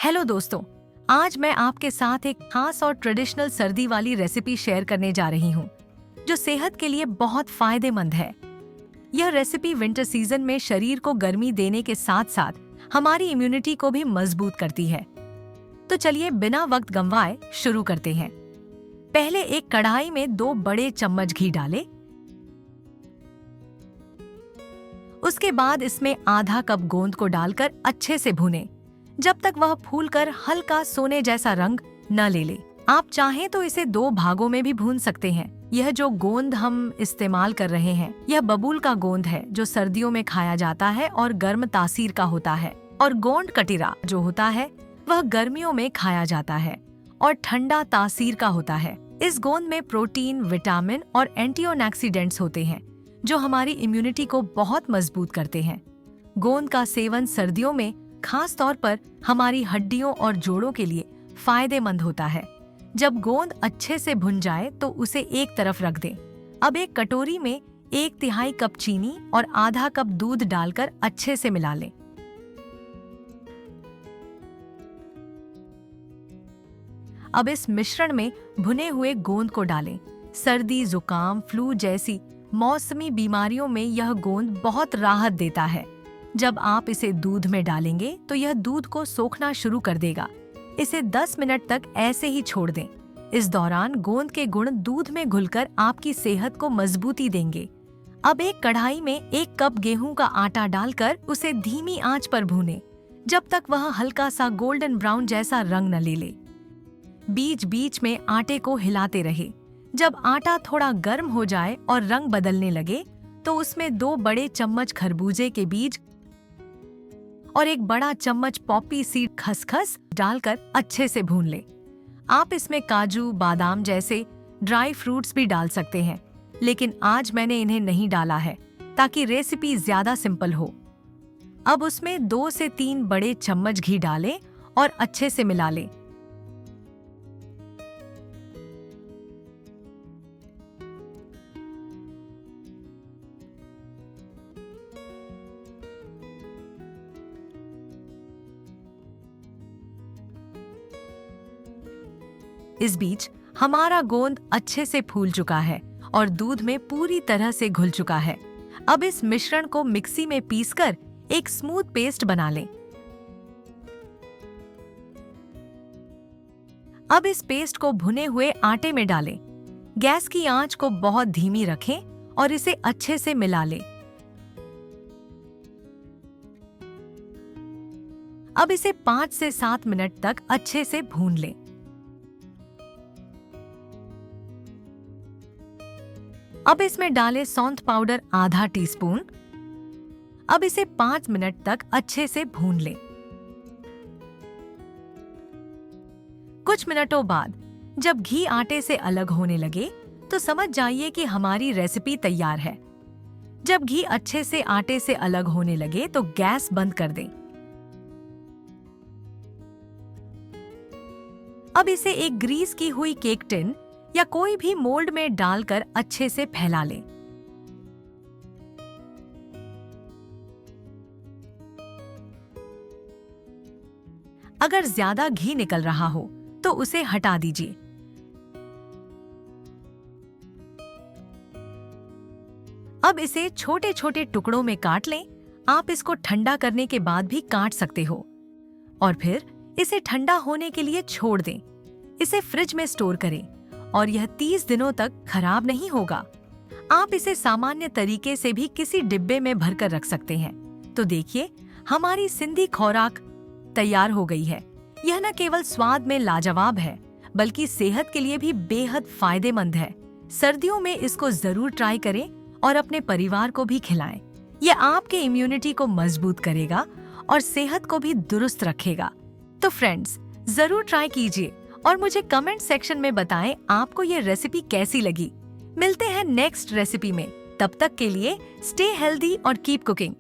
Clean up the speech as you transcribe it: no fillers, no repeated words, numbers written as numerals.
Hello दोस्तों, आज मैं आपके साथ एक खास और ट्रेडिशनल सर्दी वाली रेसिपी शेयर करने जा रही हूँ, जो सेहत के लिए बहुत फायदेमंद है। यह रेसिपी विंटर सीजन में शरीर को गर्मी देने के साथ साथ हमारी इम्यूनिटी को भी मजबूत करती है। तो चलिए बिना वक्त गंवाए शुरू करते हैं। पहले एक कढ़ाई में 2 बड़े चम्मच घी डालें। उसके बाद इसमें आधा कप गोंद को डालकर अच्छे से भूनें, जब तक वह फूलकर हल्का सोने जैसा रंग न ले ले। आप चाहें तो इसे 2 भागों में भी भून सकते हैं। यह जो गोंद हम इस्तेमाल कर रहे हैं, यह बबूल का गोंद है, जो सर्दियों में खाया जाता है और गर्म तासीर का होता है। और गोंद कटीरा जो होता है, वह गर्मियों में खाया जाता है और ठंडा तासीर का होता है। इस गोंद में प्रोटीन, विटामिन और एंटीऑक्सीडेंट्स होते हैं, जो हमारी इम्यूनिटी को बहुत मजबूत करते हैं। गोंद का सेवन सर्दियों में खास तौर पर हमारी हड्डियों और जोड़ों के लिए फायदेमंद होता है। जब गोंद अच्छे से भुन जाए तो उसे एक तरफ रख दें। अब एक कटोरी में 1/3 कप चीनी और आधा कप दूध डालकर अच्छे से मिला लें। अब इस मिश्रण में भुने हुए गोंद को डालें। सर्दी, जुकाम, फ्लू जैसी मौसमी बीमारियों में यह गोंद बहुत राहत देता है। जब आप इसे दूध में डालेंगे तो यह दूध को सोखना शुरू कर देगा। इसे 10 मिनट तक ऐसे ही छोड़ दें। इस दौरान गोंद के गुण दूध में घुलकर आपकी सेहत को मजबूती देंगे। अब एक कढ़ाई में 1 कप गेहूं का आटा डालकर उसे धीमी आंच पर भूनें, जब तक वह हल्का सा गोल्डन ब्राउन जैसा रंग न ले ले। बीच बीच में आटे को हिलाते रहे। जब आटा थोड़ा गर्म हो जाए और रंग बदलने लगे तो उसमें 2 बड़े चम्मच खरबूजे के बीज और 1 बड़ा चम्मच पॉपी सीड खसखस डालकर अच्छे से भून लें। आप इसमें काजू, बादाम जैसे ड्राई फ्रूट्स भी डाल सकते हैं, लेकिन आज मैंने इन्हें नहीं डाला है ताकि रेसिपी ज्यादा सिंपल हो। अब उसमें 2 से 3 बड़े चम्मच घी डालें और अच्छे से मिला लें। इस बीच हमारा गोंद अच्छे से फूल चुका है और दूध में पूरी तरह से घुल चुका है। अब इस मिश्रण को मिक्सी में पीसकर एक स्मूथ पेस्ट बना लें। अब इस पेस्ट को भुने हुए आटे में डालें। गैस की आंच को बहुत धीमी रखें और इसे अच्छे से मिला लें। अब इसे 5 से 7 मिनट तक अच्छे से भून लें। अब इसमें डालें सौंठ पाउडर आधा टीस्पून। अब इसे 5 मिनट तक अच्छे से भून लें। कुछ मिनटों बाद जब घी आटे से अलग होने लगे तो समझ जाइए कि हमारी रेसिपी तैयार है। जब घी अच्छे से आटे से अलग होने लगे तो गैस बंद कर दें। अब इसे एक ग्रीस की हुई केक टिन या कोई भी मोल्ड में डालकर अच्छे से फैला लें। अगर ज्यादा घी निकल रहा हो तो उसे हटा दीजिए। अब इसे छोटे छोटे टुकड़ों में काट लें। आप इसको ठंडा करने के बाद भी काट सकते हो और फिर इसे ठंडा होने के लिए छोड़ दें। इसे फ्रिज में स्टोर करें और यह 30 दिनों तक खराब नहीं होगा। आप इसे सामान्य तरीके से भी किसी डिब्बे में भरकर रख सकते हैं। तो देखिए, हमारी सिंधी खुराक तैयार हो गई है। यह न केवल स्वाद में लाजवाब है, बल्कि सेहत के लिए भी बेहद फायदेमंद है। सर्दियों में इसको जरूर ट्राई करें और अपने परिवार को भी खिलाएं। यह आपके इम्यूनिटी को मजबूत करेगा और सेहत को भी दुरुस्त रखेगा। तो फ्रेंड्स, जरूर ट्राई कीजिए और मुझे कमेंट सेक्शन में बताएं आपको ये रेसिपी कैसी लगी। मिलते हैं नेक्स्ट रेसिपी में। तब तक के लिए स्टे हेल्दी और कीप कुकिंग।